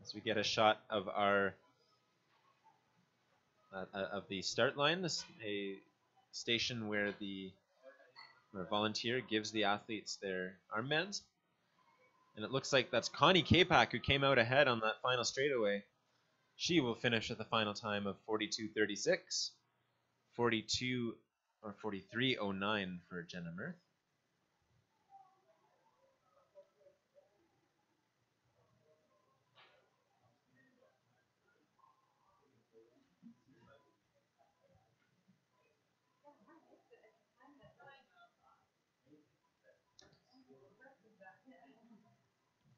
As we get a shot of our of the start line, a station where the volunteer gives the athletes their armbands. And it looks like that's Connie Kapak who came out ahead on that final straightaway. She will finish with a final time of 42.36, 42 or 43.09 for Jenna Mirth.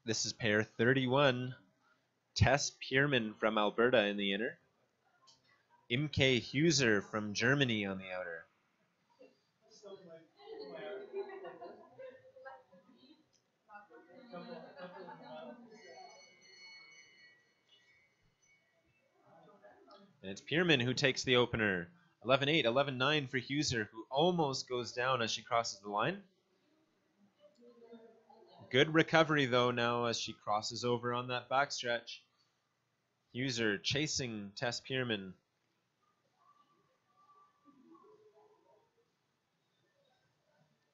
This is pair 31, Tess Pierman from Alberta in the inner, Imke Huser from Germany on the outer. And it's Pierman who takes the opener. 11.8, 11.9 for Huser, who almost goes down as she crosses the line. Good recovery, though, now as she crosses over on that backstretch. Huser chasing Tess Pierman.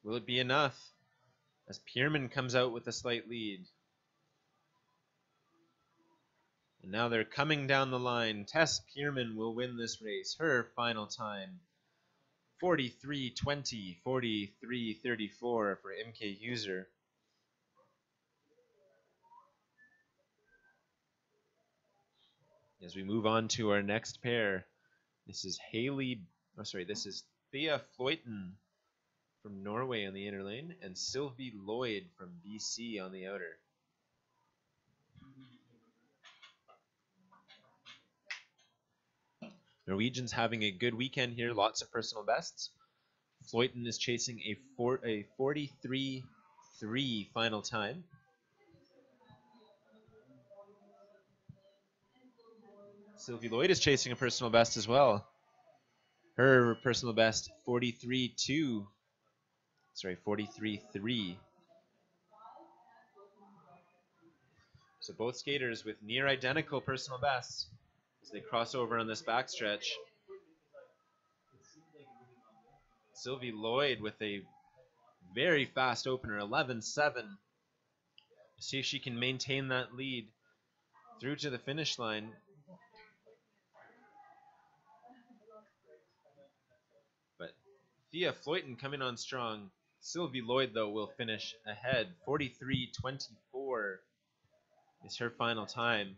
Will it be enough as Pierman comes out with a slight lead? And now they're coming down the line. Tess Pierman will win this race. Her final time, 43.20, 43.34 for MK Huser. As we move on to our next pair, this is this is Thea Floyton from Norway on the inner lane and Sylvie Lloyd from BC on the outer. Norwegians having a good weekend here, lots of personal bests. Floyton is chasing a 43.3 final time. Sylvie Lloyd is chasing a personal best as well. Her personal best, 43.3. So both skaters with near identical personal bests as they cross over on this backstretch. Sylvie Lloyd with a very fast opener, 11.7. See if she can maintain that lead through to the finish line. But Thea Floyton coming on strong. Sylvie Lloyd, though, will finish ahead. 43.24 is her final time.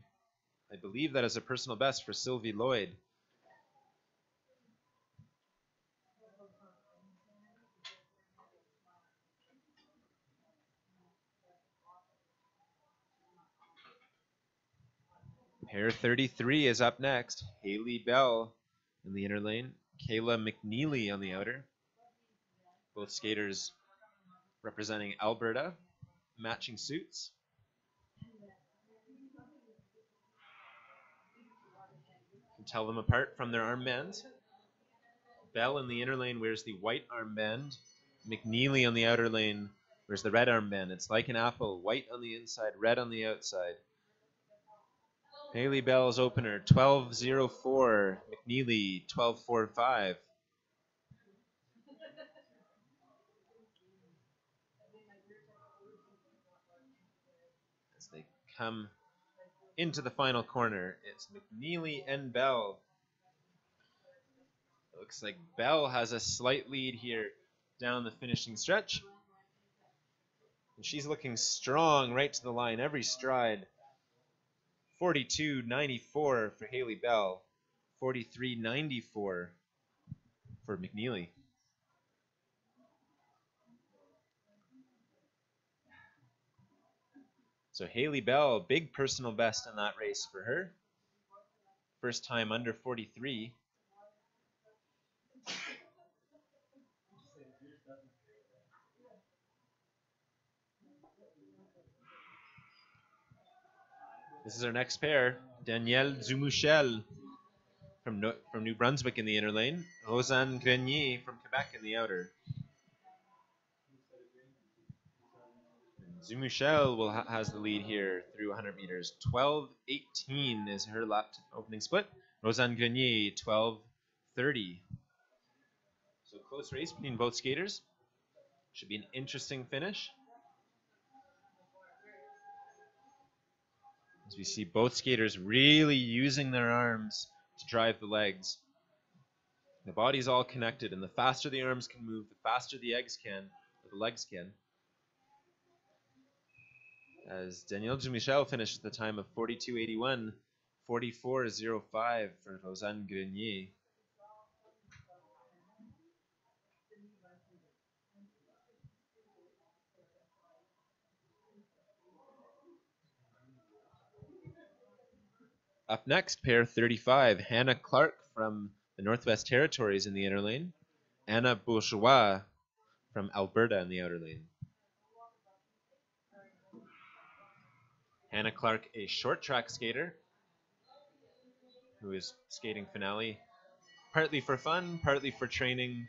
I believe that is a personal best for Sylvie Lloyd. Pair 33 is up next. Haley Belle in the inner lane. Kayla McNeely on the outer. Both skaters representing Alberta. Matching suits. Can tell them apart from their armbands. Belle in the inner lane wears the white armband. McNeely on the outer lane wears the red armband. It's like an apple. White on the inside, red on the outside. Haley Belle's opener, 12.04. McNeely, 12.45. As they come into the final corner, it's McNeely and Belle. It looks like Belle has a slight lead here down the finishing stretch. And she's looking strong right to the line, every stride. 42.94 for Haley Belle, 43.94 for McNeely. So Haley Belle, big personal best in that race for her. First time under 43. This is our next pair. Danielle Xue from New Brunswick in the inner lane. Rosanne Grenier from Quebec in the outer. Zumuchel has the lead here through 100 meters. 12:18 is her lap opening split. Rosanne Grenier, 12:30. So close race between both skaters. Should be an interesting finish. As we see both skaters really using their arms to drive the legs. The body's all connected, and the faster the arms can move, the faster the legs can. As Danielle Xue finished at the time of 42.81, 44.05 for Rosanne Grenier. Up next, pair 35, Hannah Clark from the Northwest Territories in the inner lane, Anna Bourgeois from Alberta in the outer lane. Hannah Clark, a short track skater who is skating finale partly for fun, partly for training,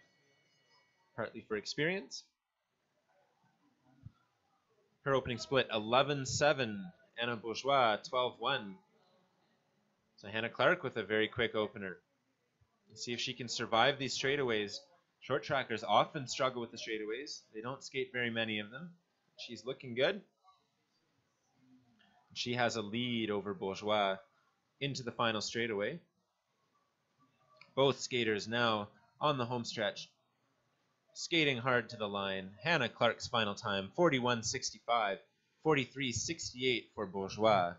partly for experience. Her opening split 11.7, Anna Bourgeois 12.1. So Hannah Clark with a very quick opener. Let's see if she can survive these straightaways. Short trackers often struggle with the straightaways. They don't skate very many of them. She's looking good. She has a lead over Bourgeois into the final straightaway. Both skaters now on the home stretch, skating hard to the line. Hannah Clark's final time, 41.65, 43.68 for Bourgeois.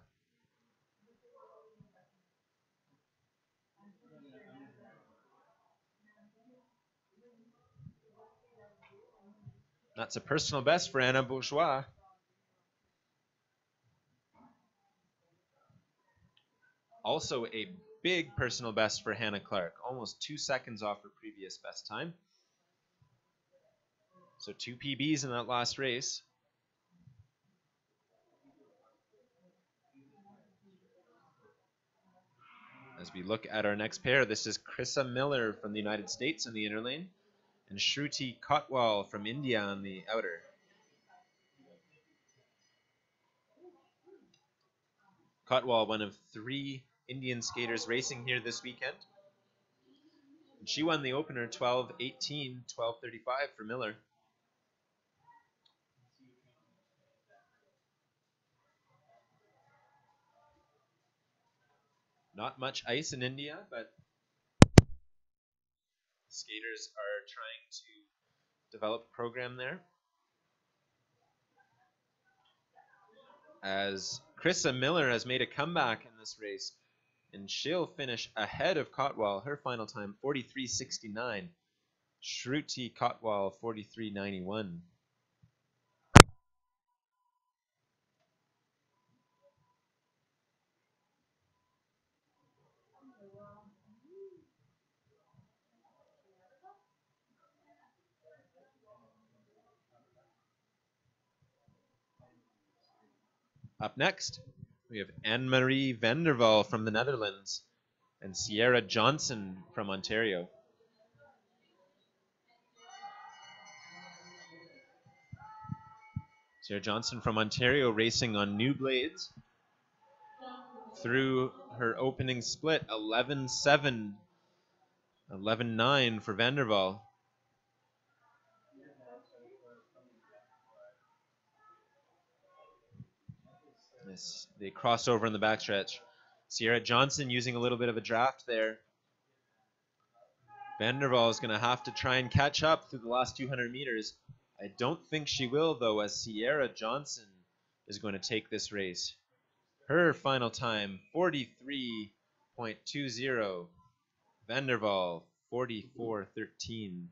That's a personal best for Anna Bourgeois. Also a big personal best for Hannah Clark, almost 2 seconds off her previous best time. So 2 PBs in that last race. As we look at our next pair, this is Christa Miller from the United States in the inner lane, and Shruti Kotwal from India on the outer. Kotwal, one of 3 Indian skaters racing here this weekend. And she won the opener 12.18, 12.35 for Miller. Not much ice in India, but skaters are trying to develop a program there. As Christa Miller has made a comeback in this race, and she'll finish ahead of Kotwal. Her final time, 43.69. Shruti Kotwal, 43.91. Up next, we have Anne-Marie Vanderval from the Netherlands and Sierra Johnson from Ontario. Sierra Johnson from Ontario racing on new blades through her opening split, 11.7, 11.9 for Vanderval. Yes, they cross over in the backstretch. Sierra Johnson using a little bit of a draft there. Vanderval is going to have to try and catch up through the last 200 meters. I don't think she will, though, as Sierra Johnson is going to take this race. Her final time, 43.20. Vanderval, 44.13.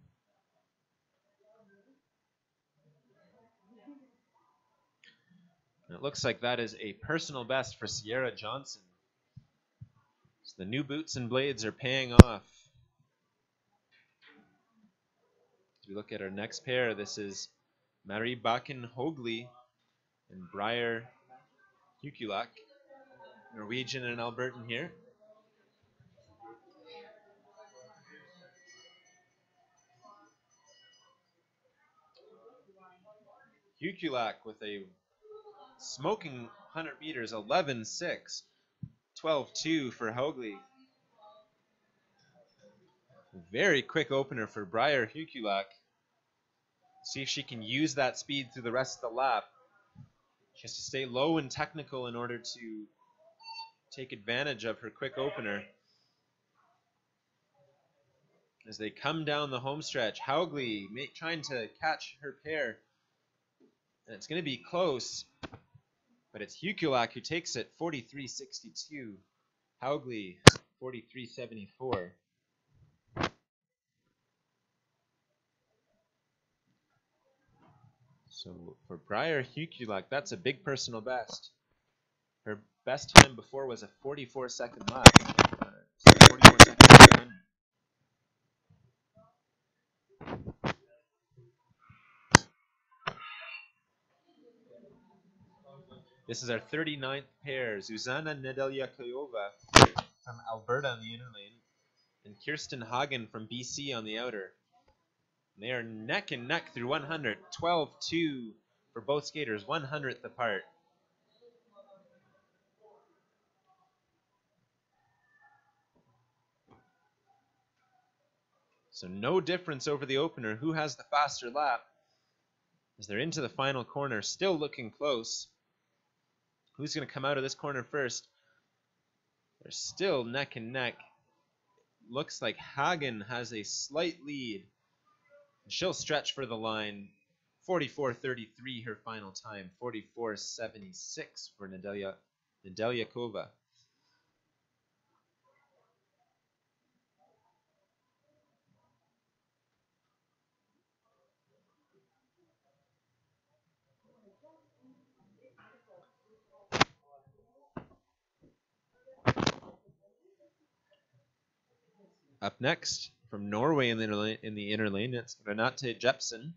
It looks like that is a personal best for Sierra Johnson. So the new boots and blades are paying off. As we look at our next pair, this is Marie Bakken Hoagli and Bri Hauck, Norwegian and Albertan here. Hauck with a Smoking 100 meters, 11.6. 12.2 for Hoagley. Very quick opener for Bri Hauck. See if she can use that speed through the rest of the lap. She has to stay low and technical in order to take advantage of her quick opener. As they come down the home stretch, Hoagley trying to catch her pair. And it's going to be close, but it's Hauck who takes it, 43.62. Hoagley, 43.74. So for Bri Hauck, that's a big personal best. Her best time before was a 44-second lap. 44 seconds. This is our 39th pair. Zuzana Nedeljakova from Alberta on the inner lane, and Kirsten Hagen from BC on the outer. They are neck and neck through 100. 12-2 for both skaters, 100th apart. So no difference over the opener. Who has the faster lap? As they're into the final corner, still looking close. Who's going to come out of this corner first? They're still neck and neck. Looks like Hagen has a slight lead. She'll stretch for the line. 44.33 her final time. 44.76 for Nedeljakova. Up next, from Norway in the inner lane, it's Renate Jepsen.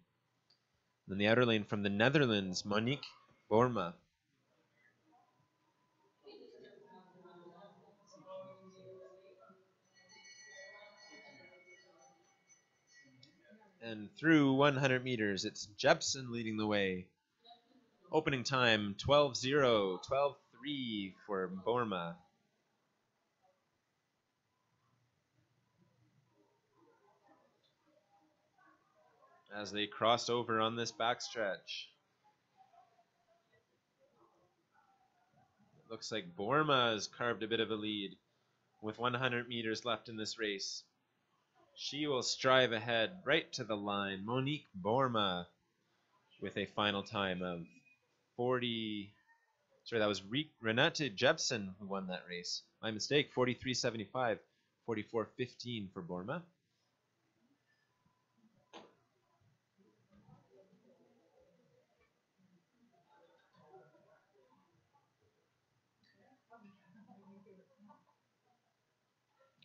In the outer lane from the Netherlands, Monique Borma. And through 100 meters, it's Jepsen leading the way. Opening time, 12-0, 12-3 for Borma. As they cross over on this backstretch. Looks like Borma has carved a bit of a lead with 100 meters left in this race. She will strive ahead right to the line. Monique Borma with a final time of 40. Sorry, that was Renate Jepsen who won that race. My mistake, 43.75, 44.15 for Borma.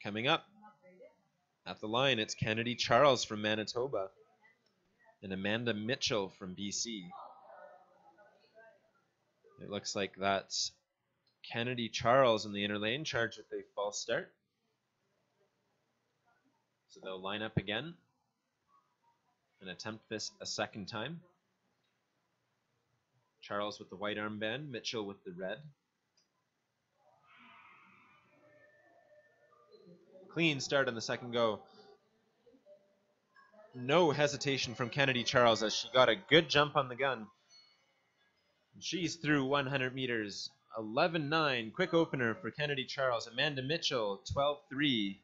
Coming up at the line, it's Kennedy Charles from Manitoba and Amanda Mitchell from BC. It looks like that's Kennedy Charles in the inner lane, charged with a false start. So they'll line up again and attempt this a second time. Charles with the white armband, Mitchell with the red. Clean start on the second go. No hesitation from Kennedy Charles as she got a good jump on the gun. She's through 100 meters. 11.9, quick opener for Kennedy Charles. Amanda Mitchell, 12.3.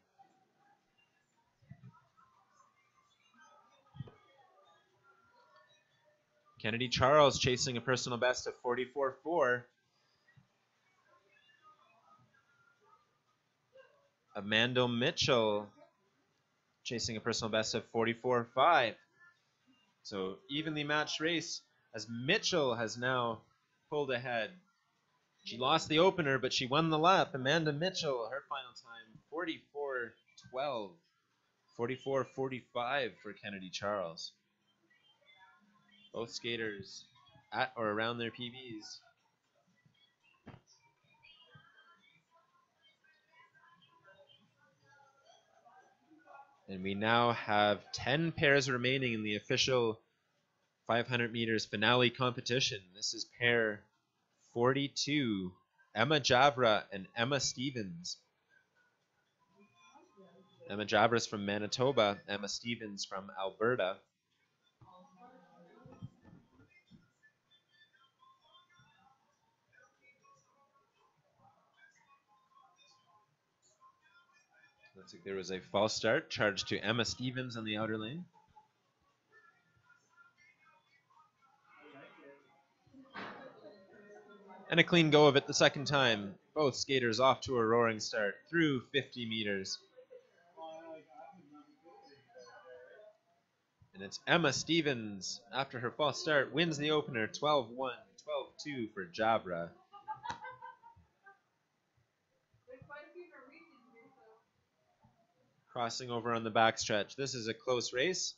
Kennedy Charles chasing a personal best of 44.4. Amanda Mitchell chasing a personal best of 44.5. So evenly matched race as Mitchell has now pulled ahead. She lost the opener, but she won the lap. Amanda Mitchell, her final time, 44.12. 44.45 for Kennedy Charles. Both skaters at or around their PBs. And we now have 10 pairs remaining in the official 500 meters finale competition. This is pair 42, Emma Javra and Emma Stevens. Emma Javra's from Manitoba, Emma Stevens from Alberta. Looks like there was a false start charged to Emma Stevens on the outer lane. And a clean go of it the second time. Both skaters off to a roaring start through 50 meters. And it's Emma Stevens, after her false start, wins the opener 12-1, 12-2 for Javra. Crossing over on the backstretch. This is a close race.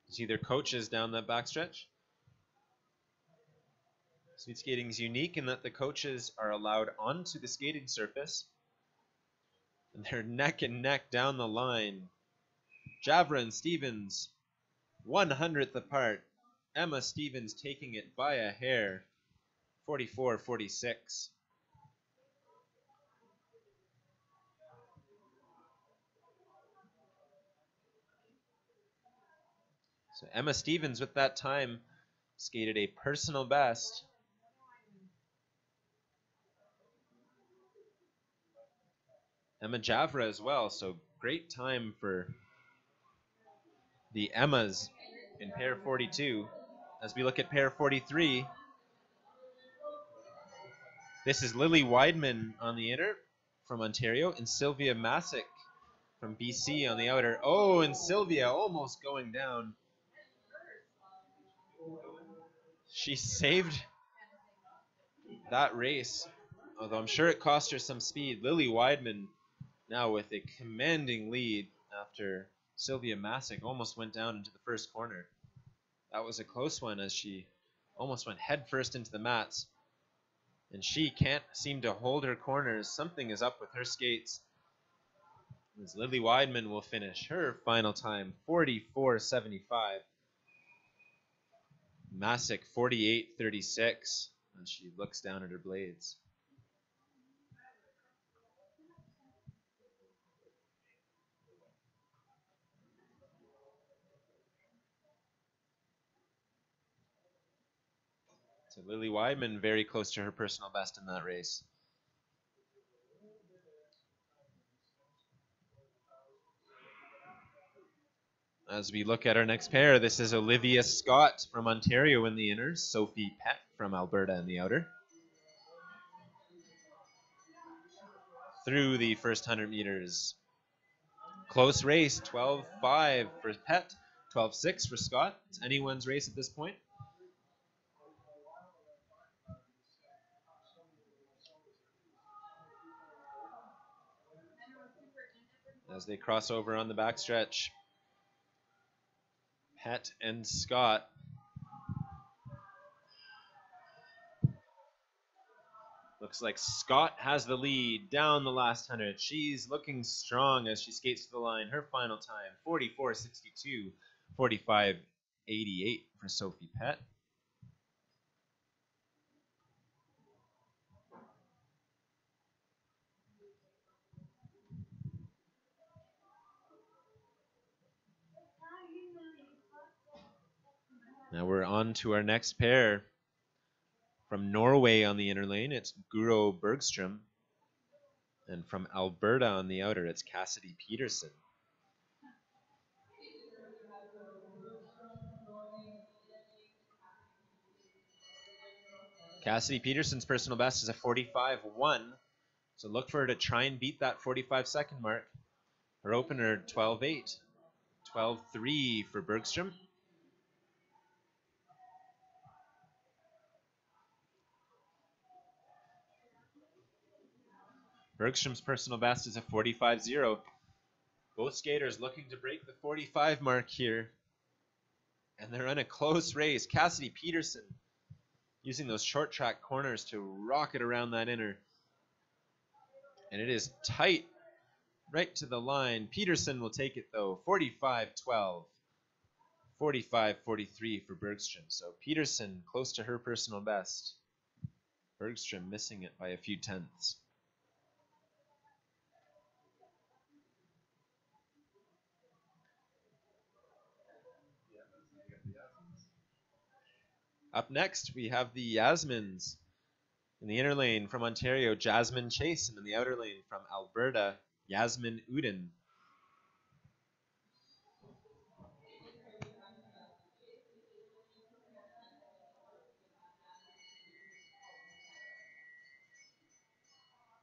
See their coaches down that backstretch. Speed skating is unique in that the coaches are allowed onto the skating surface. And they're neck and neck down the line. Javra and Stevens, 100th apart. Emma Stevens taking it by a hair, 44-46. So Emma Stevens with that time skated a personal best. Emma Javra as well, so great time for the Emmas in pair 42. As we look at pair 43, this is Lily Weidman on the inner from Ontario and Sylvia Masek from BC on the outer. Oh, and Sylvia almost going down. She saved that race, although I'm sure it cost her some speed. Lily Weidman now with a commanding lead after Sylvia Masek almost went down into the first corner. That was a close one as she almost went headfirst into the mats. And she can't seem to hold her corners. Something is up with her skates. As Lily Weidman will finish her final time, 44.75. Masek 48.36 as she looks down at her blades. So Lily Weidman very close to her personal best in that race. As we look at our next pair, this is Olivia Scott from Ontario in the inner, Sophie Pett from Alberta in the outer. Through the first 100 meters. Close race, 12-5 for Pett, 12-6 for Scott. It's anyone's race at this point. As they cross over on the backstretch, Pett and Scott. Looks like Scott has the lead down the last 100. She's looking strong as she skates to the line. Her final time, 44.62, 45.88 for Sophie Pett. Now we're on to our next pair. From Norway on the inner lane, it's Guro Bergstrom. And from Alberta on the outer, it's Cassidy Peterson. Cassidy Peterson's personal best is a 45.1. So look for her to try and beat that 45-second mark. Her opener, 12.8. 12.3 for Bergstrom. Bergstrom's personal best is a 45.0. Both skaters looking to break the 45 mark here. And they're in a close race. Cassidy Peterson using those short track corners to rocket around that inner. And it is tight right to the line. Peterson will take it though, 45.12. 45-43 for Bergstrom. So Peterson close to her personal best. Bergstrom missing it by a few tenths. Up next, we have the Yasmines. In the inner lane from Ontario, Jasmine Chase. And in the outer lane from Alberta, Yasmine Uddin.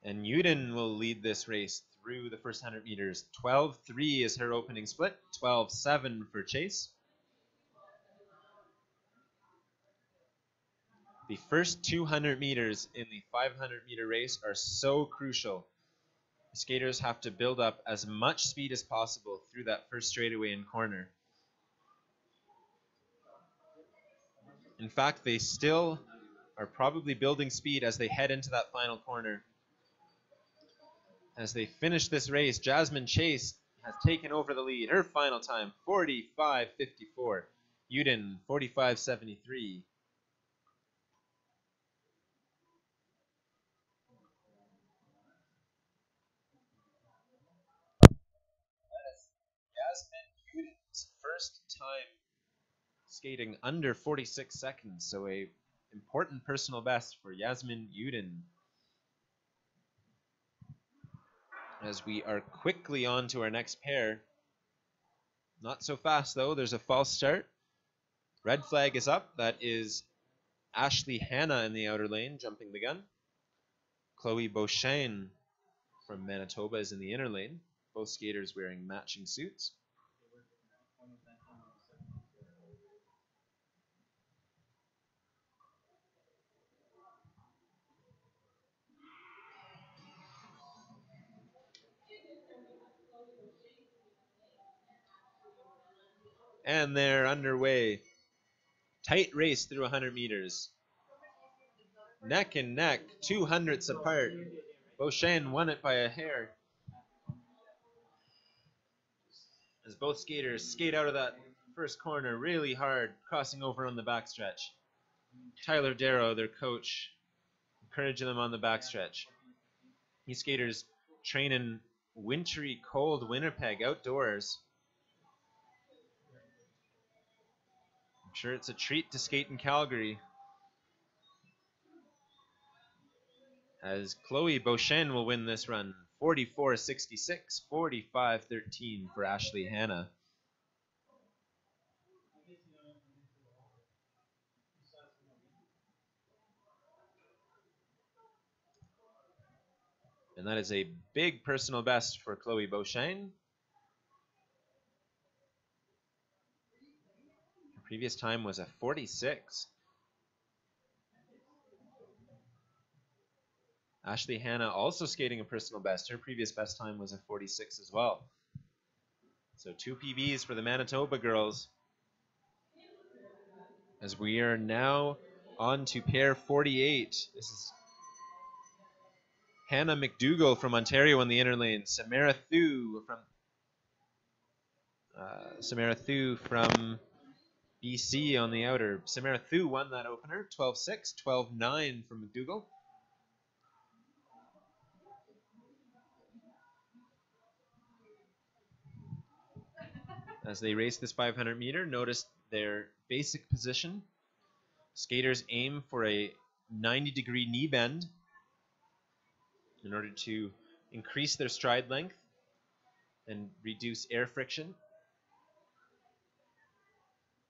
And Uddin will lead this race through the first 100 meters. 12-3 is her opening split. 12-7 for Chase. The first 200 meters in the 500-meter race are so crucial. Skaters have to build up as much speed as possible through that first straightaway and corner. In fact, they still are probably building speed as they head into that final corner. As they finish this race, Jasmine Chase has taken over the lead. Her final time, 45-54. Uddin, 45-73. Yasmine Uddin's first time skating under 46 seconds, so a important personal best for Yasmine Uddin. As we are quickly on to our next pair. Not so fast though, there's a false start. Red flag is up, that is Ashley Hanna in the outer lane, jumping the gun. Chloe Beauchesne from Manitoba is in the inner lane, both skaters wearing matching suits. And they're underway. Tight race through 100 meters. Neck and neck, 200ths apart. Beauchesne won it by a hair. As both skaters skate out of that first corner really hard, crossing over on the backstretch. Tyler Darrow, their coach, encouraging them on the backstretch. These skaters train in wintry, cold Winnipeg outdoors. I'm sure it's a treat to skate in Calgary. As Chloe Beauchesne will win this run, 44-66, 45-13 for Ashley Hanna. And that is a big personal best for Chloe Beauchesne. Her previous time was a 46. Ashley Hanna also skating a personal best. Her previous best time was a 46 as well. So 2 PBs for the Manitoba girls. As we are now on to pair 48. This is Hannah MacDougall from Ontario in the inner lane. Samara Thu from BC on the outer. Samara Thu won that opener, 12-6, 12-9 from MacDougall. As they race this 500 meter, notice their basic position. Skaters aim for a 90-degree knee bend in order to increase their stride length and reduce air friction.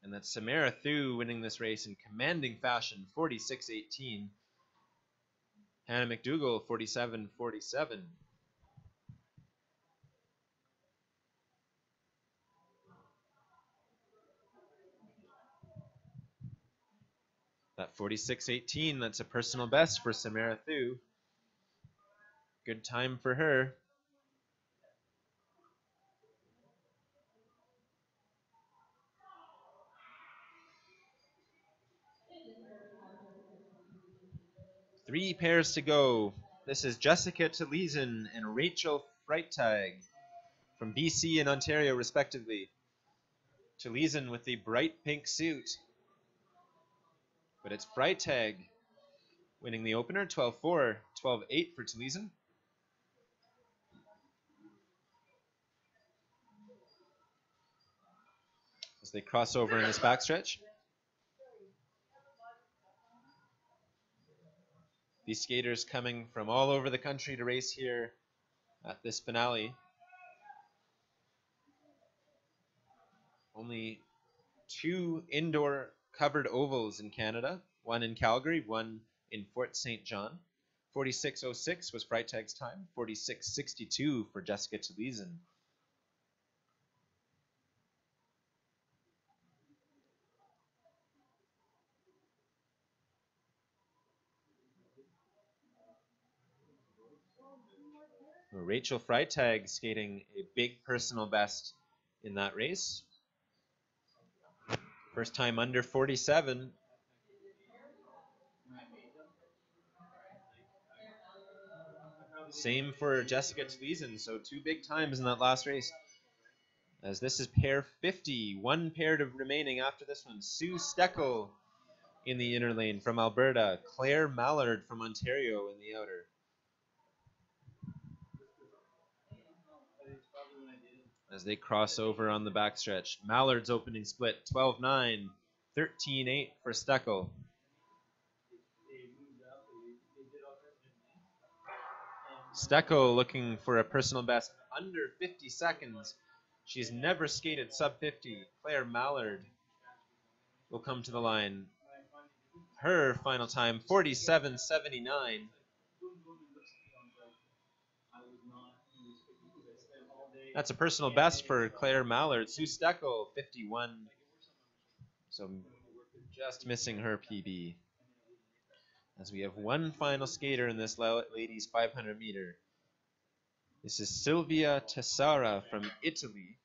And that's Samara Thu winning this race in commanding fashion, 46-18. Hannah MacDougall, 47-47. That 46-18, that's a personal best for Samara Thu. Good time for her. Three pairs to go. This is Jessica to Leeson and Rachel Freitag from BC and Ontario, respectively. to Leeson with the bright pink suit. But it's Freitag winning the opener, 12-4, 12-8 for Leeson. As they cross over in this backstretch. These skaters coming from all over the country to race here at this finale. Only 2 indoor covered ovals in Canada, one in Calgary, one in Fort St. John. 46.06 was Freitag's time, 46.62 for Jessica Leeson. Rachel Freitag skating a big personal best in that race. First time under 47. Same for Jessica Leeson, so 2 big times in that last race. As this is pair 50, 1 pair to remaining after this one. Sue Steckel in the inner lane from Alberta. Claire Mallard from Ontario in the outer. As they cross over on the backstretch. Mallard's opening split, 12-9, 13-8 for Steckel. Steckel looking for a personal best under 50 seconds. She's never skated sub 50. Claire Mallard will come to the line. Her final time, 47.79. That's a personal best for Claire Mallard. Sue Steckel, 51. So just missing her PB. As we have one final skater in this ladies 500 meter. This is Sylvia Sara from Italy.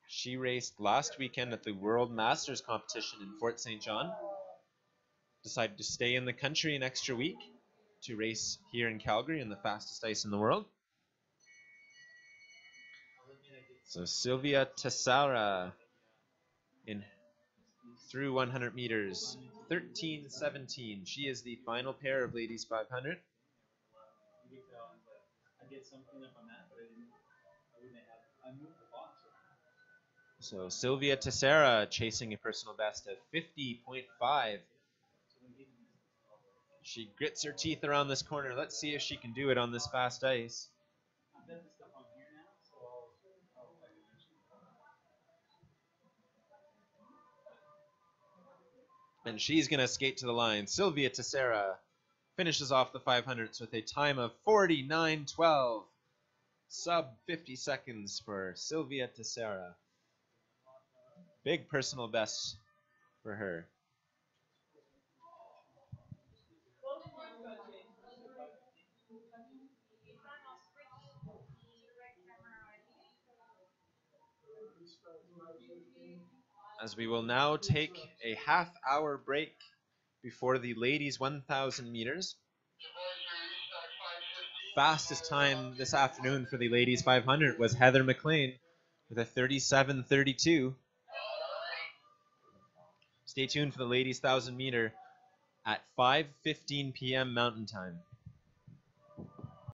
She raced last weekend at the World Masters competition in Fort St. John. Decided to stay in the country an extra week to race here in Calgary in the fastest ice in the world. So Sylvia Sara in through 100 meters, 13:17. She is the final pair of ladies 500. So Sylvia Sara chasing a personal best of 50.5. She grits her teeth around this corner. Let's see if she can do it on this fast ice. And she's going to skate to the line. Sylvia Sara finishes off the 500s with a time of 49.12. Sub 50 seconds for Sylvia Sara. Big personal best for her. As we will now take a half-hour break before the ladies 1,000 meters. Fastest time this afternoon for the ladies 500 was Heather McLean with a 37:32. Stay tuned for the ladies 1,000 meter at 5:15 p.m. Mountain Time.